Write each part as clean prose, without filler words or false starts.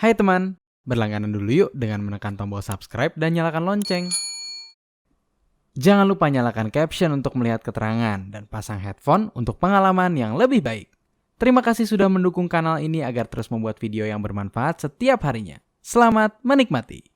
Hai teman, berlangganan dulu yuk dengan menekan tombol subscribe dan nyalakan lonceng. Jangan lupa nyalakan caption untuk melihat keterangan dan pasang headphone untuk pengalaman yang lebih baik. Terima kasih sudah mendukung kanal ini agar terus membuat video yang bermanfaat setiap harinya. Selamat menikmati.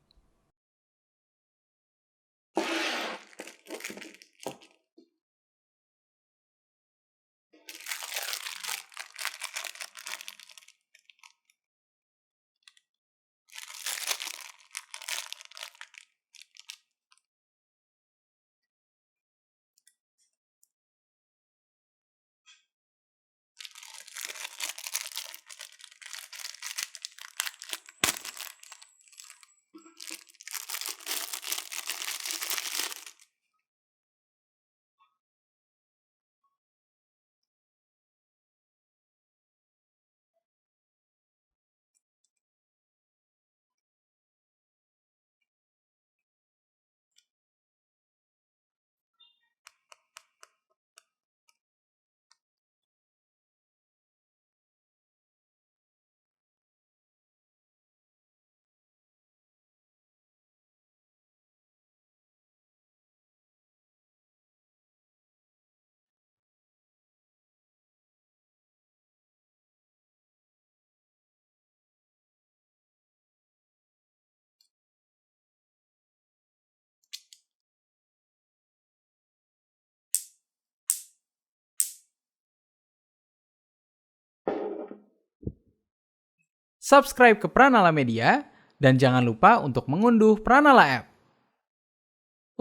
Subscribe ke Pranala Media dan jangan lupa untuk mengunduh Pranala App.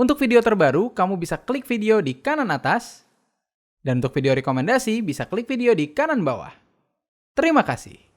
Untuk video terbaru, kamu bisa klik video di kanan atas, dan untuk video rekomendasi bisa klik video di kanan bawah. Terima kasih.